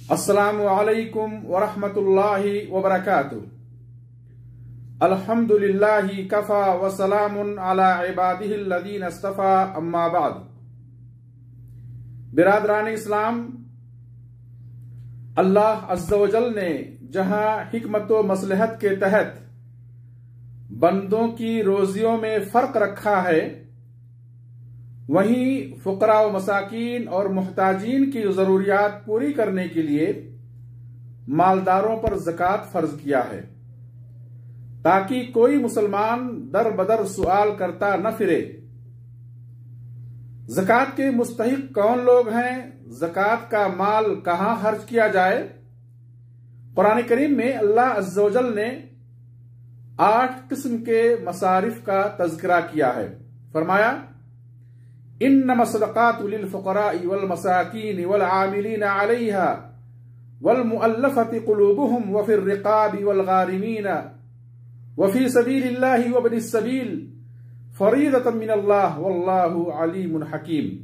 السلام علیکم ورحمۃ اللہ وبرکاتہ۔ الحمدللہ کفا وسلام علی عبادہ الذین اصطفی، اما بعد۔ برادران اسلام، اللہ عز و جل نے جہاں حکمت و مصلحت کے تحت بندوں کی روزیوں میں فرق رکھا ہے، وہیں فقراء و مساکین اور محتاجین کی ضروریات پوری کرنے کے لیے مالداروں پر زکوٰۃ فرض کیا ہے، تاکہ کوئی مسلمان در بدر سوال کرتا نہ پھرے۔ زکوٰۃ کے مستحق کون لوگ ہیں؟ زکوٰۃ کا مال کہاں خرچ کیا جائے؟ قرآن کریم میں اللہ عز و جل نے 8 قسم کے مصارف کا تذکرہ کیا ہے۔ فرمایا، انما الصدقات للفقراء والمساکین والعاملین علیہا والمؤلفۃ قلوبہم وفی الرقاب والغارمین وفی سبیل اللہ وابن السبیل فریضۃ من اللہ واللہ علیم حکیم۔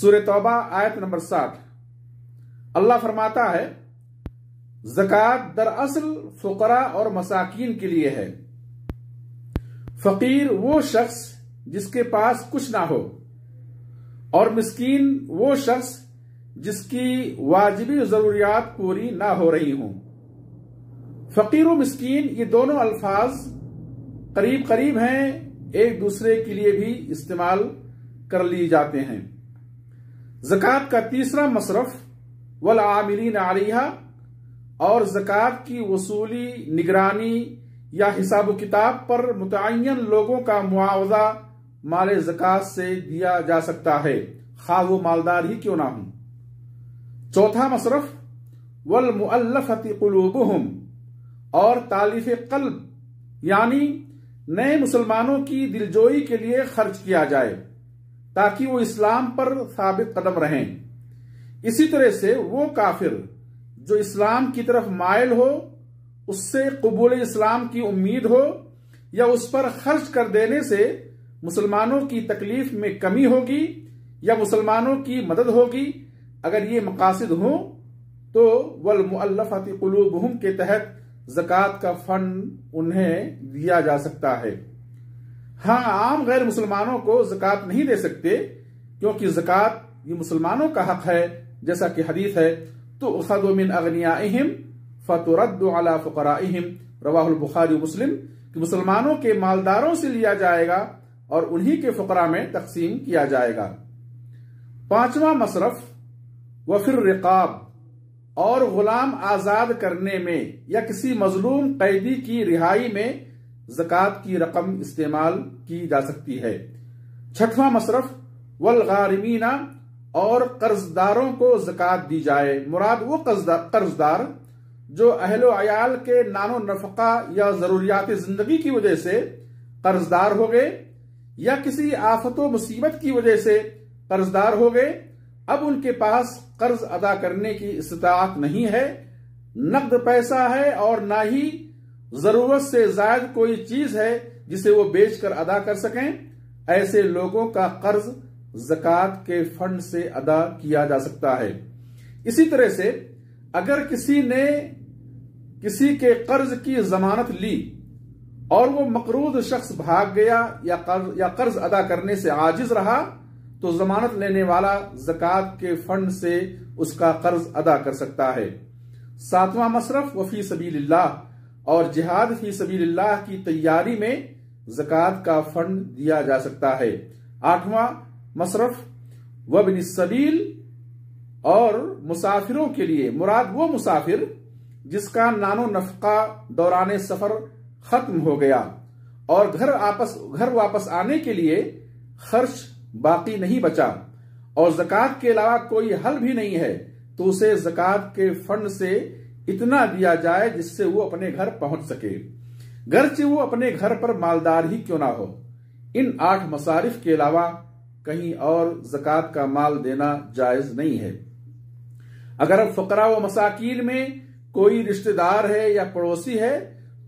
سورہ توبہ آیت نمبر 60۔ اللہ فرماتا ہے، زکوٰۃ دراصل فقراء اور مساکین کے لیے ہے۔ فقیر وہ شخص جس کے پاس کچھ نہ ہو، اور مسکین وہ شخص جس کی واجبی ضروریات پوری نہ ہو رہی ہوں۔ فقیر و مسکین یہ دونوں الفاظ قریب قریب ہیں، ایک دوسرے کے لیے بھی استعمال کر لی جاتے ہیں۔ زکوٰۃ کا تیسرا مصرف والعاملین علیہا، اور زکوٰۃ کی وصولی، نگرانی یا حساب و کتاب پر متعین لوگوں کا معاوضہ مال زکوٰۃ سے دیا جا سکتا ہے، خواہ وہ مالدار ہی کیوں نہ ہوں۔ چوتھا مصرف والمؤلفۃ قلوبہم، اور تالیف قلب یعنی نئے مسلمانوں کی دلجوئی کے لیے خرچ کیا جائے تاکہ وہ اسلام پر ثابت قدم رہیں۔ اسی طرح سے وہ کافر جو اسلام کی طرف مائل ہو، اس سے قبول اسلام کی امید ہو، یا اس پر خرچ کر دینے سے مسلمانوں کی تکلیف میں کمی ہوگی یا مسلمانوں کی مدد ہوگی، اگر یہ مقاصد ہوں تو والمؤلفۃ قلوبہم کے تحت زکوٰۃ کا فنڈ انہیں دیا جا سکتا ہے۔ ہاں، عام غیر مسلمانوں کو زکوٰۃ نہیں دے سکتے، کیونکہ زکوٰۃ یہ مسلمانوں کا حق ہے، جیسا کہ حدیث ہے، تؤخذ من اغنیائہم فترد علی فقرائہم، رواہ البخاری و مسلم، کہ مسلمانوں کے مالداروں سے لیا جائے گا اور انہی کے فقراء میں تقسیم کیا جائے گا۔ پانچواں مصرف وفی الرقاب، اور غلام آزاد کرنے میں یا کسی مظلوم قیدی کی رہائی میں زکوٰۃ کی رقم استعمال کی جا سکتی ہے۔ چھٹواں مصرف والغارمین، اور قرض داروں کو زکوٰۃ دی جائے۔ مراد وہ قرض دار جو اہل و عیال کے نان و نفقہ یا ضروریات زندگی کی وجہ سے قرض دار ہو گئے، یا کسی آفت و مصیبت کی وجہ سے قرض دار ہو گئے، اب ان کے پاس قرض ادا کرنے کی استطاعت نہیں ہے، نقد پیسہ ہے اور نہ ہی ضرورت سے زائد کوئی چیز ہے جسے وہ بیچ کر ادا کر سکیں۔ ایسے لوگوں کا قرض زکوٰۃ کے فنڈ سے ادا کیا جا سکتا ہے۔ اسی طرح سے اگر کسی نے کسی کے قرض کی ضمانت لی اور وہ مقروض شخص بھاگ گیا یا قرض ادا کرنے سے عاجز رہا، تو ضمانت لینے والا زکوٰۃ کے فنڈ سے اس کا قرض ادا کر سکتا ہے۔ ساتواں مصرف وفی سبیل اللہ، اور جہاد فی سبیل اللہ کی تیاری میں زکوٰۃ کا فنڈ دیا جا سکتا ہے۔ آٹھواں مصرف وابن السبیل، اور مسافروں کے لیے، مراد وہ مسافر جس کا نان و نفقہ دوران سفر ختم ہو گیا اور گھر واپس آنے کے لیے خرچ باقی نہیں بچا، اور زکوٰۃ کے علاوہ کوئی حل بھی نہیں ہے، تو اسے زکوٰۃ کے فنڈ سے اتنا دیا جائے جس سے وہ اپنے گھر پہنچ سکے، گرچہ وہ اپنے گھر پر مالدار ہی کیوں نہ ہو۔ ان 8 مصارف کے علاوہ کہیں اور زکوٰۃ کا مال دینا جائز نہیں ہے۔ اگر اب فقراء و مساکین میں کوئی رشتہ دار ہے یا پڑوسی ہے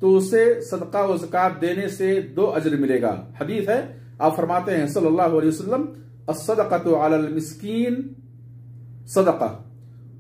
تو اسے صدقہ و زکوٰۃ دینے سے 2 اجر ملے گا۔ حدیث ہے، آپ فرماتے ہیں صلی اللہ علیہ وسلم، الصدقۃ علی المسکین صدقہ